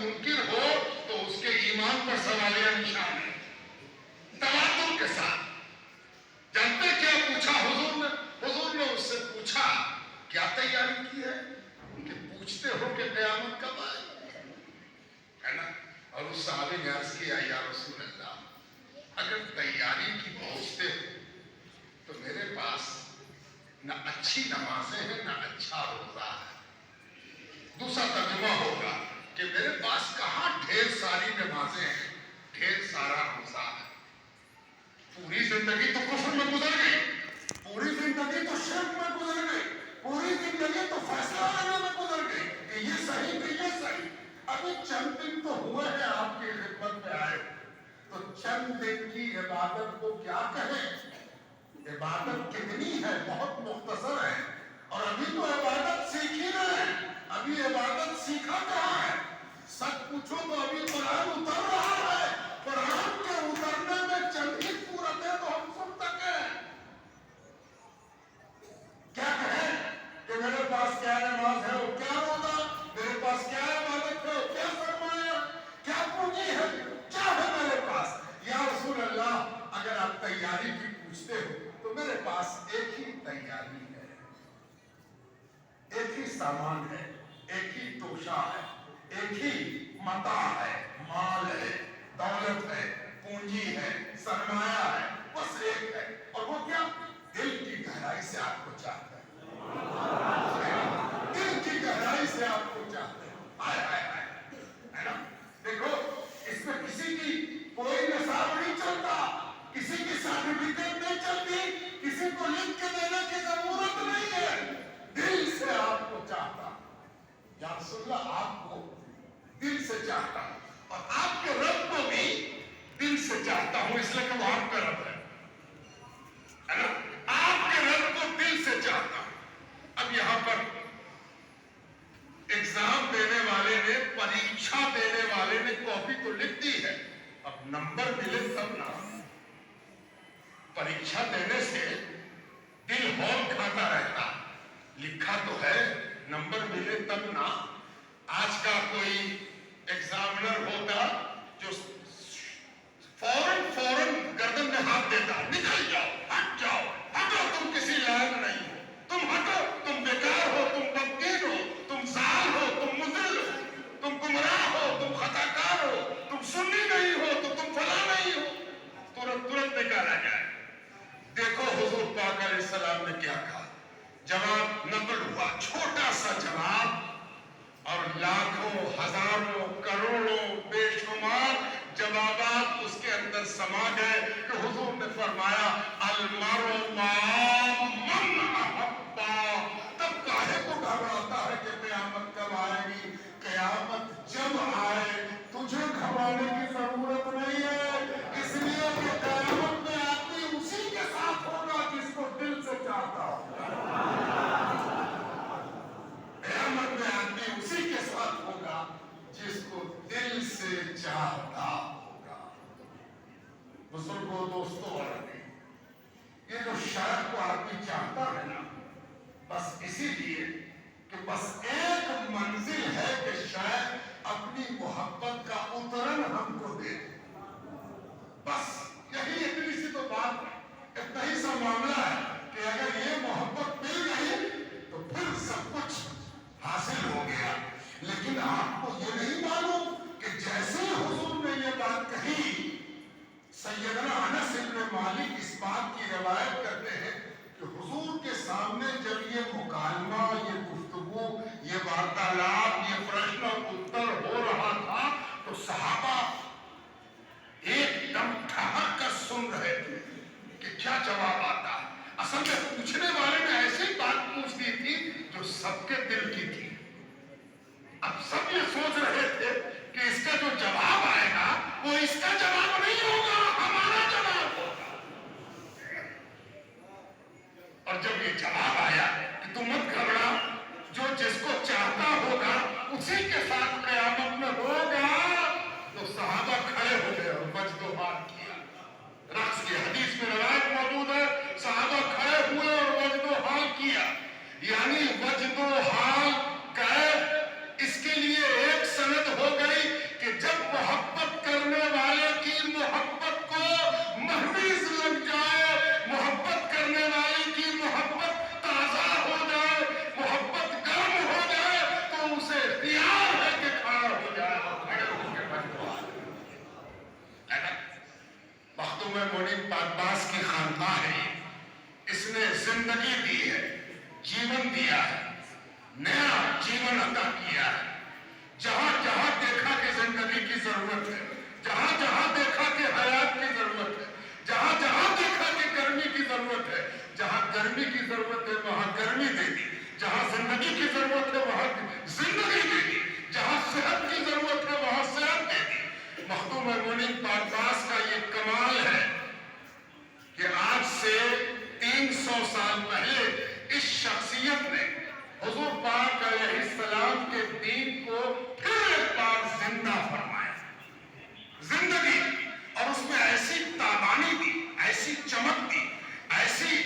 मुनकिर हो तो उसके ईमान पर सवालिया निशान है। तवातुर के साथ जानते क्या पूछा हुजूर ने उससे पूछा क्या तैयारी की है कि पूछते हो कि क़यामत कब आएगी, है ना। और उस सहाबी ने अर्ज किया या रसूल अल्लाह, अगर तैयारी की पहुंचते हो तो मेरे पास न अच्छी नमाजें हैं न अच्छा रोजा है। दूसरा तर्जुमा होगा कि मेरे पास कहाँ ढेर सारी नमाजें हैं, ढेर सारा रोजा है। पूरी जिंदगी तो कुफ्र में गुजर गई, पूरी जिंदगी तो शिर्क में गुजर गई, पूरी जिंदगी तो फैसला लेने में गुजर गई कि ये सही कि ये सही। अभी चंद दिन तो हुए हैं आपकी खिदमत में आए, तो चंद दिन की इबादत को क्या कहें। इबादत कितनी है, बहुत मुख्तसर है, और अभी तो इबादत सीखी है, अभी इबादत सीखा कहाँ है। सच पूछो तो अभी कुरान उतर रहा है, कुरान के उतरने में चंद ही सूरतें तो हम सुन सके। क्या कहें कि मेरे पास क्या नमाज है और क्या रोजा, मेरे पास क्या इबादत है और क्या सरमाया, क्या पूंजी है, क्या है मेरे पास। या रसूल अल्लाह, अगर आप तैयारी की पूछते हो तो मेरे पास एक ही तैयारी है, एक ही सामान है, एक ही तोशा है, एक ही मता है, माल है, दौलत है, पूंजी है, सरमाया है, बस एक है। और वो क्या, दिल की गहराई से आपको चाहता है, दिल की गहराई से आपको चाहता है। हाय हाय हाय, है ना। देखो इसमें किसी की कोई निसाब नहीं चलता, किसी की सर्टिफिकेट नहीं चलती, किसी को लिख के देने की जरूरत नहीं है, दिल से आपको चाहता। या रसूलल्लाह, आपको दिल से चाहता हूं और आपके रब को भी दिल से चाहता हूं, इसलिए कि वो आपका रब है ना। आपके रब को दिल से चाहता हूं। अब यहां पर एग्जाम देने वाले ने, परीक्षा देने वाले ने कॉपी तो लिख दी है, अब नंबर मिले तब ना। परीक्षा देने से दिल हौल खाता रहता, लिखा तो है, नंबर मिले तब ना। आज का कोई एग्जामिनर होता जो फौरन गर्दन में हाथ देता, निकल जाओ, हट जाओ, हटो, तुम किसी लायक नहीं हो, तुम हटो, तुम बेकार हो, तुम बदकीर हो, तुम जाल हो, तुम मुज़िल हो, तुम गुमराह हो, तुम खताकार हो, तुम सुन्नी नहीं हो तो तुम फला नहीं हो, तुरंत निकाला जाए। देखो हुजूर पाक अलैहिस्सलाम ने क्या कहा, जवाब नकल हुआ, छोटा सा जवाब, और लाखों हजारों करोड़ों बेशुमार जवाबात उसके अंदर समा गए कि हुजूर ने फरमाया अलमरु मअ मन अहब्बा। तब काहे को घबराता है कि क़यामत कब आएगी, क़यामत जब आए तुझे घबराने की जरूरत नहीं है, इसलिए कि क़यामत में आदमी उसी के साथ होगा जिसको दिल से चाहता हो। क़यामत में आदमी उसी के साथ होगा जिसको दिल से चाहता होगा। बुजुर्गों, दोस्तों और ये जो शर्त को आदमी चाहता है ना, बस इसीलिए कि बस एक मंजिल है कि शायद अपनी मोहब्बत का उतरन हमको दे, बस यही इतनी सी तो बात है, इतना ही सा मामला है कि अगर ये मोहब्बत मिल गई तो फिर सब कुछ हासिल हो गया। लेकिन आपको ये नहीं मालूम कि जैसे हुजूर ने ये बात कही, सैयदना अनस इब्न मालिक इस बात की रवायत करते हैं कि हुजूर के सामने जब ये मुकालमा, ये गुफ्तगू, ये वार्तालाप, ये प्रश्न और उत्तर हो रहा था तो सहाबा एकदम ठहर कर सुन रहे थे कि क्या जवाब आता। असल में पूछने वाले ने ऐसी बात पूछ दी थी जो सबके दिल की थी। अब सब ये सोच रहे थे कि इसका जो जवाब आएगा वो इसका जवाब नहीं होगा, हमारा जवाब होगा। और जब ये जवाब आया कि तुम मत घबराओ, जो जिसको चाहता होगा उसी के साथ क़यामत में होगा, तो सहाबा खड़े हो गए और वजदोहार किया। रक्स की हदीस में रवायत मौजूद है, सहाबा खड़े हुए और वजदोहार किया, यानी वजदोहार कैफ, इसके लिए एक सनद हो गई پیدا کیا ہے. جہاں جہاں دیکھا کہ زندگی کی ضرورت ہے, جہاں جہاں دیکھا کہ حیات کی ضرورت ہے, جہاں جہاں دیکھا کہ گرمی کی ضرورت ہے, جہاں گرمی کی ضرورت ہے وہاں گرمی دے دی, جہاں زندگی کی ضرورت ہے وہاں زندگی دے دی, جہاں صحت کی ضرورت ہے وہاں صحت دے دی. مخدوم مومنین پاکباز کا یہ کمال ہے کہ آج سے 300 سال پہلے اس شخصیت نے حضور پاک علیہ السلام کے دین کو پھر ایک بار زندہ فرمایا, زندگی, اور اس میں ایسی تابانی دی, ایسی چمک دی, ایسی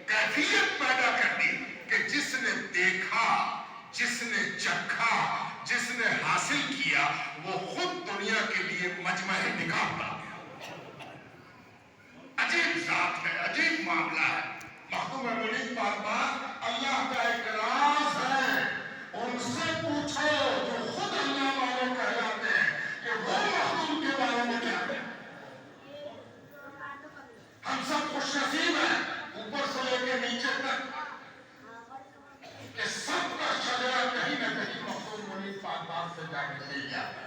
کیفیت پیدا کر دی کہ جس نے دیکھا, جس نے چکھا, جس نے حاصل کیا, وہ خود دنیا کے لیے مجمع نگاہ بن گیا. عجیب ذات ہے, عجیب معاملہ ہے. مخدوم مومنین پاکباز اللہ کا ایک راز ہے, ان سے پوچھو جو خود اللہ والے کہلاتے ہیں کہ وہ مخدوم کے بارے میں کیا ہے. ہم سب خوش نصیب ہیں اوپر سے لے کے نیچے تک کہ سب کا شجرہ کہیں نہ کہیں مخدوم مومنین پاکباز سے جا کے مل جاتا ہے.